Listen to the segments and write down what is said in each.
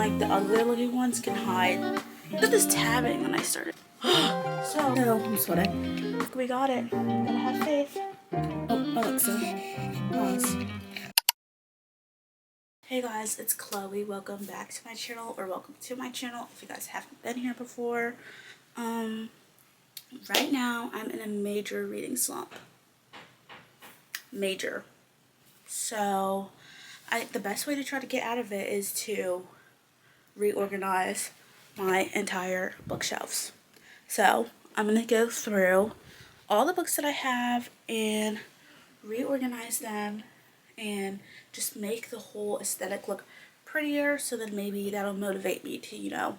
like the uglier looking ones can hide. Look at this tabbing when I started. So, no, I'm sweating. We got it. Gotta have faith. Oh, Alexa. Pause. Hey guys, it's Chloe. Welcome back to my channel, or welcome to my channel if you guys haven't been here before. Right now I'm in a major reading slump. Major. So, the best way to try to get out of it is to reorganize my entire bookshelves. So, I'm going to go through all the books that I have and reorganize them and just make the whole aesthetic look prettier, so then maybe that'll motivate me to, you know,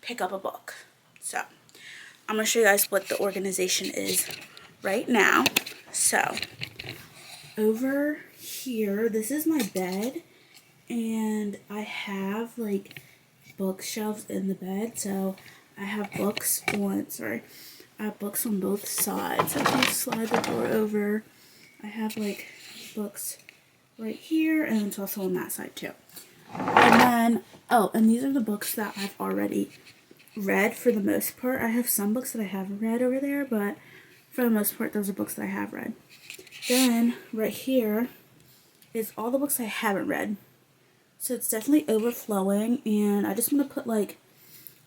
pick up a book. So, I'm going to show you guys what the organization is right now. So, over here, this is my bed, and I have like bookshelves in the bed. So I have books on, I have books on both sides. So if you slide the door over, I have like books right here, and it's also on that side too. And then, oh, and these are the books that I've already read for the most part. I have some books that I haven't read over there, but for the most part, those are books that I have read. Then, right here is all the books I haven't read. So it's definitely overflowing, and I just want to put like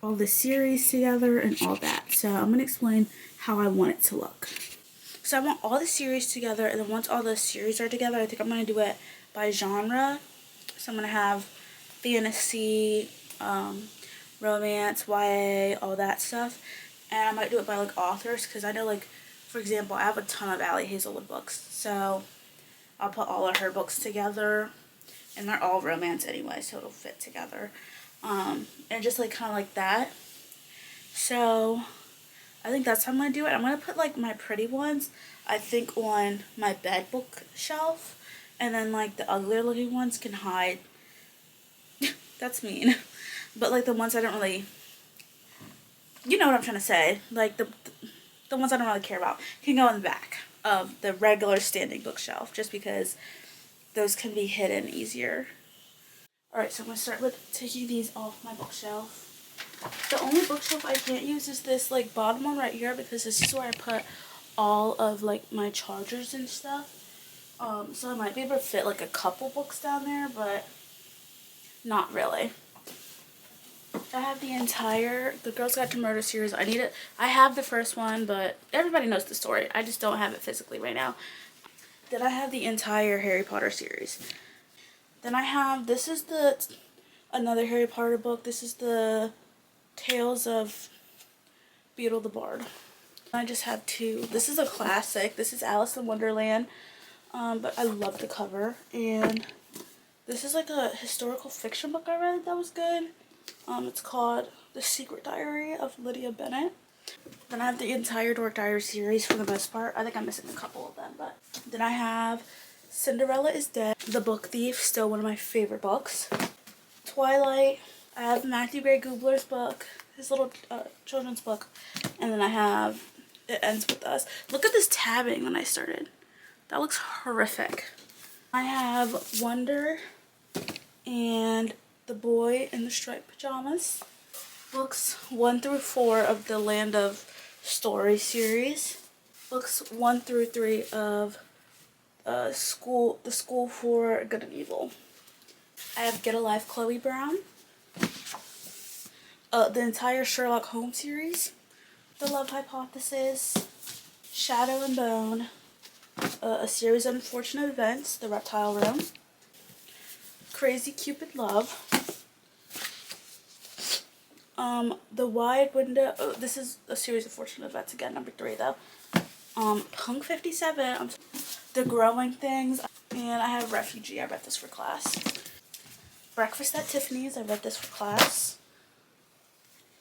all the series together and all that. So I'm going to explain how I want it to look. So I want all the series together, and then once all the series are together, I think I'm going to do it by genre. So I'm going to have fantasy, romance, YA, all that stuff. And I might do it by like authors, because I know, like, for example, I have a ton of Allie Hazelwood books. So I'll put all of her books together. And they're all romance anyway, so it'll fit together. And just like kind of like that. So I think that's how I'm going to do it. I'm going to put like my pretty ones, I think, on my bed bookshelf. And then like the uglier looking ones can hide. That's mean. But like the ones I don't really, you know what I'm trying to say. Like the ones I don't really care about can go in the back of the regular standing bookshelf, just because those can be hidden easier. Alright, so I'm going to start with taking these off my bookshelf. The only bookshelf I can't use is this like bottom one right here, because this is where I put all of like my chargers and stuff. So I might be able to fit like a couple books down there, but not really. I have the entire The Girls Guide to Murder series. I have the first one, but everybody knows the story. I just don't have it physically right now. Then I have the entire Harry Potter series. Then I have, this is another Harry Potter book. This is the Tales of Beedle the Bard. I just have two. This is a classic. This is Alice in Wonderland. But I love the cover. And this is like a historical fiction book I read that was good. It's called The Secret Diary of Lydia Bennet. Then I have the entire Dork Diary series for the most part. I think I'm missing a couple of them, but then I have Cinderella is Dead, The Book Thief, still one of my favorite books. Twilight. I have Matthew Gray Gubler's book, his little children's book, and then I have It Ends With Us. Look at this tabbing when I started. That looks horrific. I have Wonder and The Boy in the Striped Pajamas. Books 1 through 4 of the Land of Story series. Books 1 through 3 of The School for Good and Evil. I have Get a Life, Chloe Brown. The entire Sherlock Holmes series. The Love Hypothesis. Shadow and Bone. A Series of Unfortunate Events. The Reptile Room. Crazy Cupid Love. The Wide Window. Oh, this is a Series of Fortunate Events again, number 3 though. Punk 57. The Growing Things. And I have Refugee. I read this for class. Breakfast at Tiffany's. I read this for class.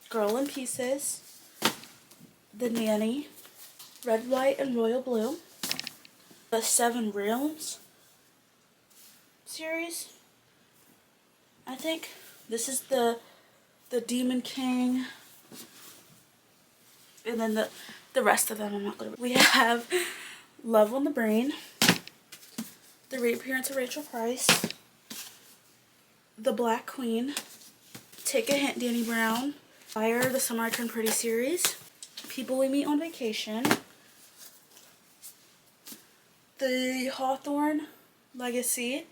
Girl in Pieces. The Nanny. Red, White, and Royal Blue. The Seven Realms series. I think this is the Demon King. And then the rest of them I'm not going to. We have Love on the Brain. The Reappearance of Rachel Price. The Black Queen. Take a Hint, Danny Brown. Fire, the Summer I Turned Pretty series. People We Meet on Vacation. The Hawthorne Legacy.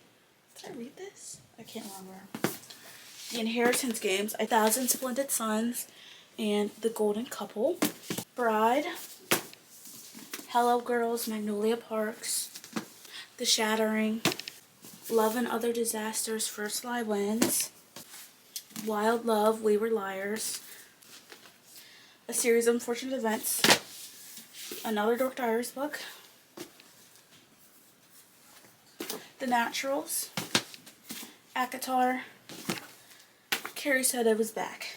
Did I read this? I can't remember. The Inheritance Games, A Thousand Splendid Sons, and The Golden Couple. Bride. Hello Girls, Magnolia Parks. The Shattering. Love and Other Disasters, First Lie Wins. Wild Love, We Were Liars. A Series of Unfortunate Events. Another Dork Diaries book. The Naturals. ACOTAR. Carrie Said I Was Back.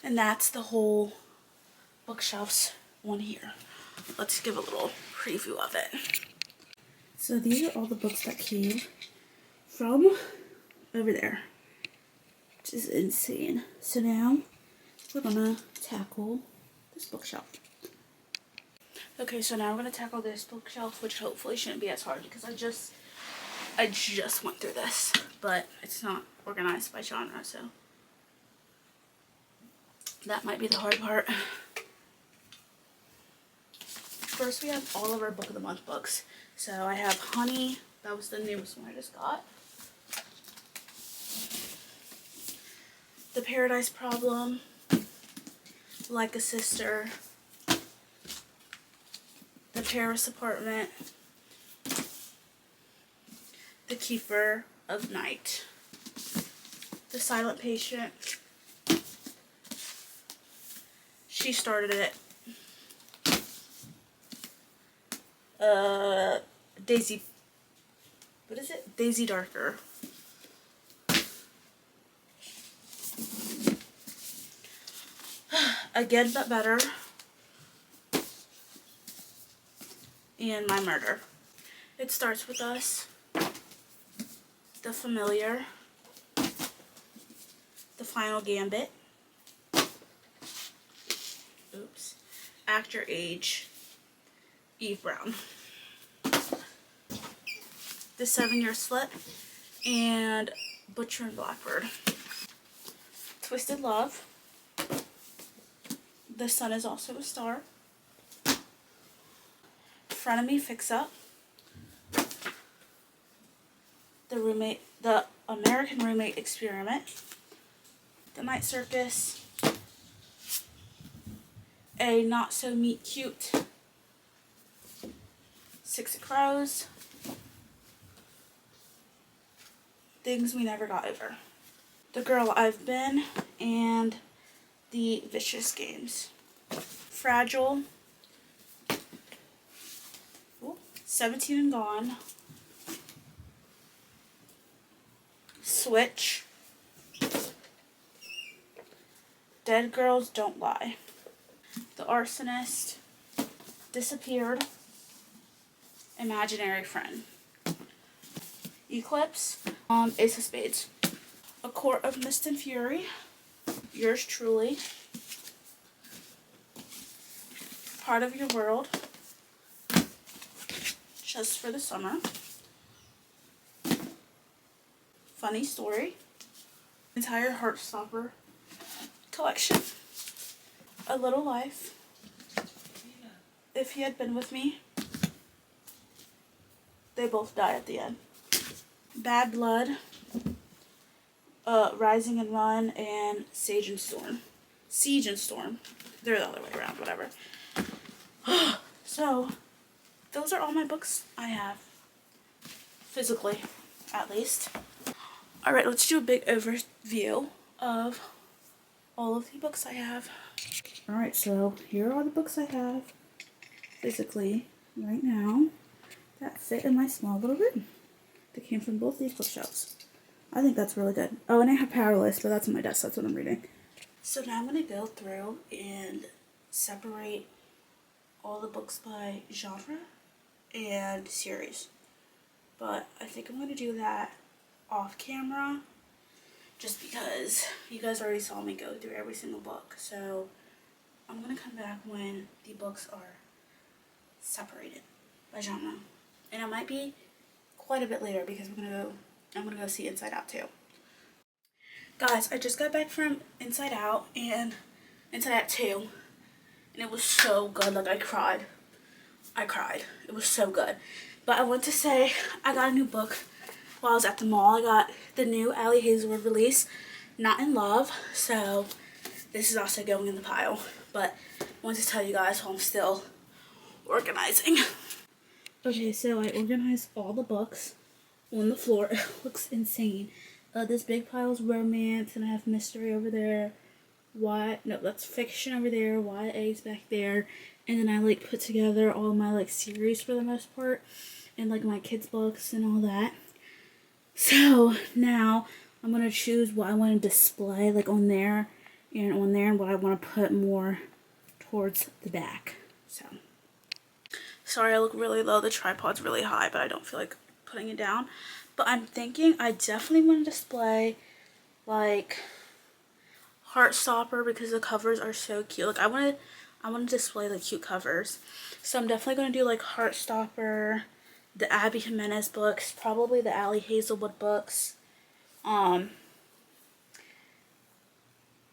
And that's the whole bookshelves one here. Let's give a little preview of it. So these are all the books that came from over there, which is insane. So now we're gonna tackle this bookshelf. Okay, so now we're gonna tackle this bookshelf, which hopefully shouldn't be as hard because I just went through this, but it's not organized by genre, so that might be the hard part. First, we have all of our Book of the Month books. So I have Honey. That was the newest one I just got. The Paradise Problem. Like a Sister. The Paris Apartment. The Keeper of Night. The Silent Patient. She Started It. Daisy, what is it? Daisy Darker. Again But Better. And My Murder. It Starts With Us. The Familiar. The Final Gambit. Oops. Actor Age. Eve Brown. The 7-Year Slip, and Butcher and Blackbird. Twisted Love. The Sun Is Also a Star. Frenemy Fix Up. The American Roommate Experiment. The Night Circus. A Not So Meet Cute. Six of Crows. Things We Never Got Over. The Girl I've Been, and The Vicious Games. Fragile. Ooh, 17 and Gone. Switch. Dead Girls Don't Lie. The Arsonist. Disappeared. Imaginary Friend. Eclipse. Ace of Spades. A Court of Mist and Fury. Yours Truly. Part of Your World. Just for the Summer. Funny Story. Entire Heartstopper collection. A Little Life. If He Had Been With Me. They both die at the end. Bad Blood, Rising and Run, and Siege and Storm. They're the other way around, whatever. So, those are all my books I have. Physically, at least. Alright, let's do a big overview of all of the books I have. Alright, so here are the books I have physically right now that fit in my small little room. They came from both these bookshelves. I think that's really good. Oh, and I have Powerless, but that's on my desk. That's what I'm reading. So now I'm going to go through and separate all the books by genre and series. But I think I'm going to do that off camera just because you guys already saw me go through every single book. So I'm going to come back when the books are separated by genre. And it might be quite a bit later because I'm gonna go see Inside Out too. Guys, I just got back from Inside Out and Inside Out 2, and it was so good. Like, I cried. I cried. It was so good. But I want to say I got a new book while I was at the mall. I got the new Ali Hazelwood release, Not in Love. So this is also going in the pile. But I want to tell you guys while I'm still organizing. Okay, so I organized all the books on the floor. It looks insane. This big pile is romance, and I have mystery over there. No, that's fiction over there. YA's back there. And then I like put together all my like series for the most part, and like my kids' books and all that. So now I'm gonna choose what I want to display like on there, and what I want to put more towards the back. So sorry, I look really low. The tripod's really high, but I don't feel like putting it down. But I'm thinking I definitely want to display like Heartstopper because the covers are so cute. Like I want to display like cute covers. So I'm definitely going to do like Heartstopper, the Abby Jimenez books, probably the Ali Hazelwood books. And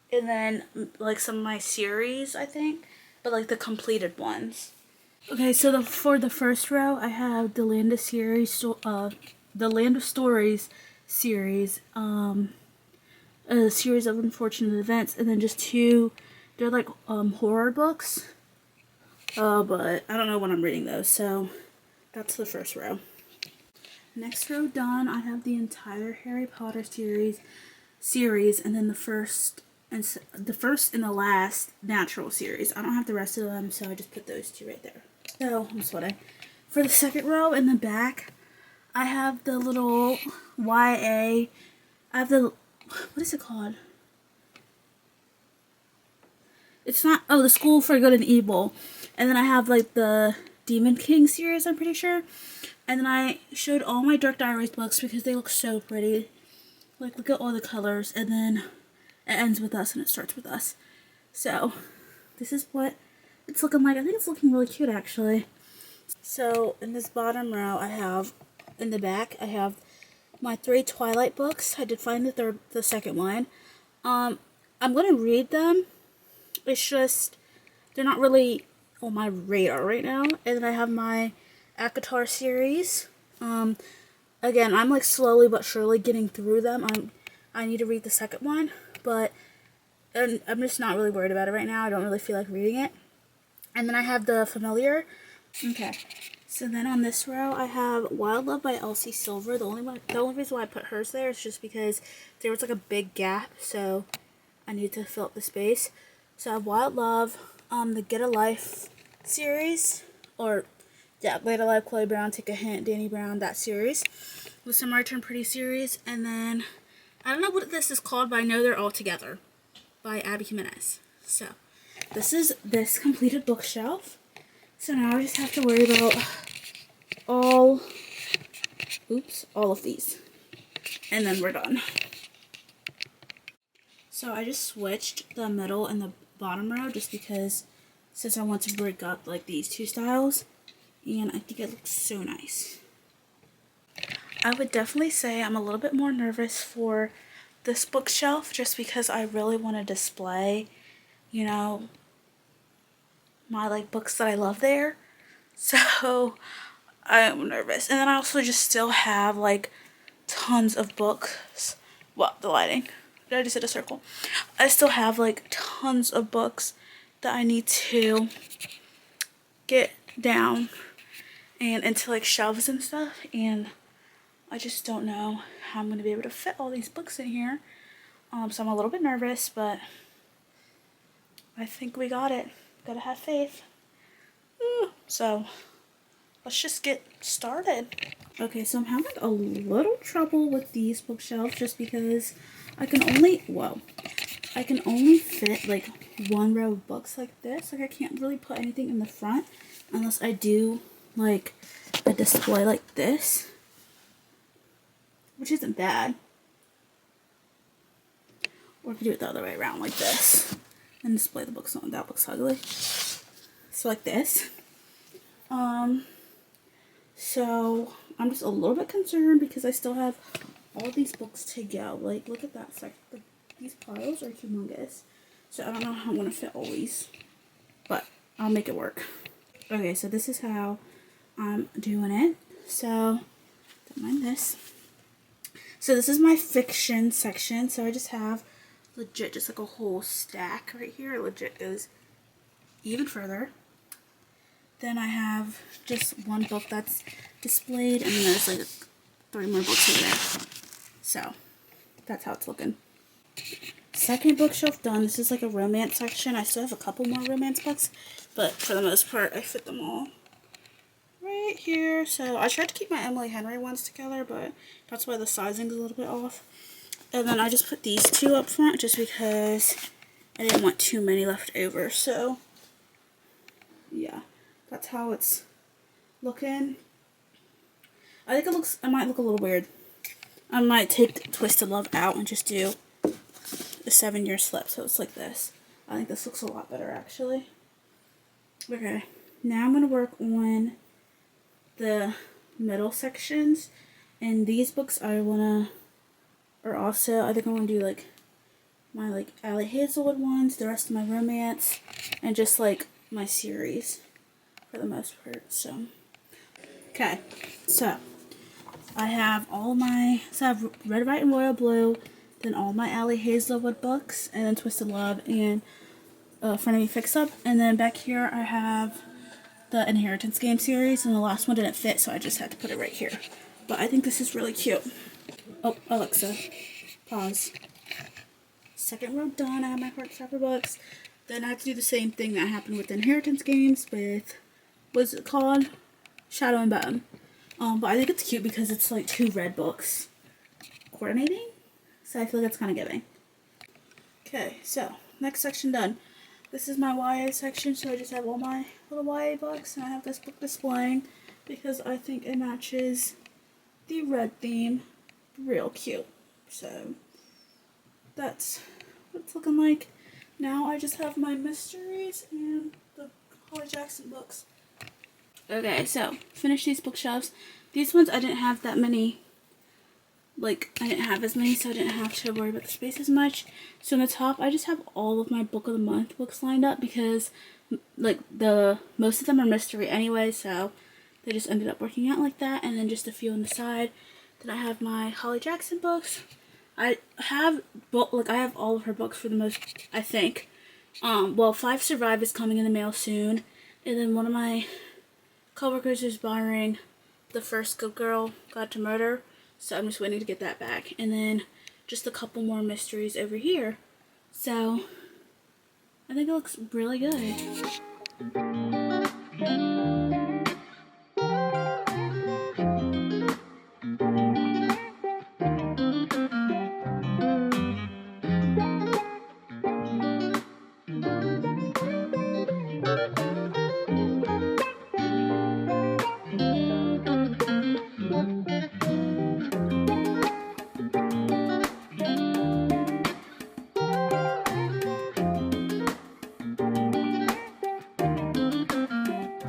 then like some of my series, I think, but like the completed ones. Okay, so for the first row, I have the Land of Stories series, a series of unfortunate events, and then just two, they're like horror books. But I don't know when I'm reading those, so that's the first row. Next row done, I have the entire Harry Potter series, and then the first and the last natural series. I don't have the rest of them, so I just put those two right there. So I'm sweating. For the second row in the back, I have the little YA. I have the, what is it called? It's not, oh, The School for Good and Evil. And then I have like the Demon King series, I'm pretty sure. And then I showed all my Dark Diaries books because they look so pretty. Like, look at all the colors. And then it ends with us and it starts with us. So this is what it's looking like. I think it's looking really cute, actually. So in this bottom row, in the back, I have my 3 Twilight books. I did find the second one. I'm going to read them. It's just, they're not really on my radar right now. And then I have my ACOTAR series. Again, I'm like slowly but surely getting through them. I need to read the second one, but I'm just not really worried about it right now. I don't really feel like reading it. And then I have The Familiar. Okay. So then on this row, I have Wild Love by Elsie Silver. The only reason why I put hers there is just because there was like a big gap, so I need to fill up the space. So I have Wild Love, the Get a Life series, or yeah, Get a Life, Chloe Brown, Take a Hint, Danny Brown, that series, with some My Turn Pretty series, and then I don't know what this is called, but I know they're all together by Abby Jimenez. So this is this completed bookshelf. So now I just have to worry about all of these. And then we're done. So I just switched the middle and the bottom row just because since I want to break up like these two styles. And I think it looks so nice. I would definitely say I'm a little bit more nervous for this bookshelf just because I really want to display, you know, my like books that I love there. So I'm nervous. And then I also just still have like tons of books. Well, the lighting. Did I just hit a circle? I still have like tons of books that I need to get down and into like shelves and stuff. And I just don't know how I'm going to be able to fit all these books in here. So I'm a little bit nervous, but I think we got it. Gotta have faith. So let's just get started. Okay, so I'm having a little trouble with these bookshelves just because I can only fit like one row of books like this. Like I can't really put anything in the front unless I do like a display like this, which isn't bad. Or I could do it the other way around like this and display the books on. That looks ugly. So like this. So I'm just a little bit concerned because I still have all these books to go. Like, look at that. these piles are humongous. So I don't know how I'm going to fit all these, but I'll make it work. Okay, so this is how I'm doing it. So, don't mind this. So this is my fiction section. So I just have legit just like a whole stack right here. It legit goes even further. Then I have just one book that's displayed, and then there's like 3 more books in there. So that's how it's looking. Second bookshelf done. This is like a romance section. I still have a couple more romance books, but for the most part I fit them all right here. So I tried to keep my Emily Henry ones together, but that's why the sizing's a little bit off. And then I just put these 2 up front just because I didn't want too many left over. So yeah, that's how it's looking. I think it might look a little weird. I might take Twisted Love out and just do the 7-year slip, so it's like this. I think this looks a lot better, actually. Okay, now I'm going to work on the middle sections, and these books I want to, or also, I think I want to do like my like Allie Hazelwood ones, the rest of my romance, and just like my series for the most part. So, okay, so I have all my, so I have Red, White, and Royal Blue, then all my Allie Hazelwood books, and then Twisted Love and Frenemy Fix Up, and then back here I have the Inheritance Game series, and the last one didn't fit, so I just had to put it right here. But I think this is really cute. Oh, Alexa, pause. Second row done. I have my Heartstopper books. Then I have to do the same thing that happened with the Inheritance Games with, what's it called? Shadow and Bone. But I think it's cute because it's like 2 red books coordinating. So I feel like it's kind of giving. Okay, so next section done. This is my YA section, so I just have all my little YA books, and I have this book displaying because I think it matches the red theme real cute. So that's what it's looking like. Now I just have my mysteries and the Holly Jackson books. Okay, so finish these bookshelves. These ones I didn't have that many. Like, I didn't have as many, so I didn't have to worry about the space as much. So on the top, I just have all of my Book of the Month books lined up because, like, most of them are mystery anyway, so they just ended up working out like that. And then just a few on the side. Then I have my Holly Jackson books. I have all of her books for the most, I think. Well, 5 Survive is coming in the mail soon. And then one of my coworkers is buying the first Good Girl Guide to Murder. So I'm just waiting to get that back. And then just a couple more mysteries over here. So I think it looks really good.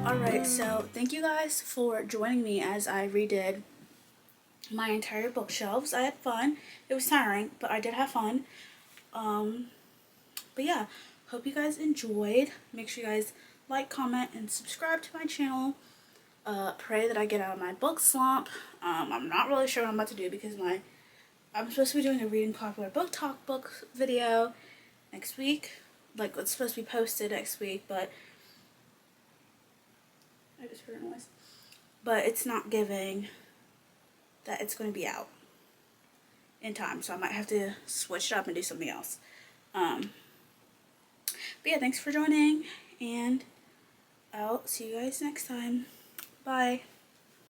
Alright, so thank you guys for joining me as I redid my entire bookshelves. I had fun. It was tiring, but I did have fun. But yeah, hope you guys enjoyed. Make sure you guys like, comment, and subscribe to my channel. Pray that I get out of my book slump. I'm not really sure what I'm about to do because I'm supposed to be doing a reading popular book talk book video next week. Like, it's supposed to be posted next week, but I just heard a noise. But it's not giving that it's going to be out in time, so I might have to switch it up and do something else. But yeah, thanks for joining, and I'll see you guys next time. Bye.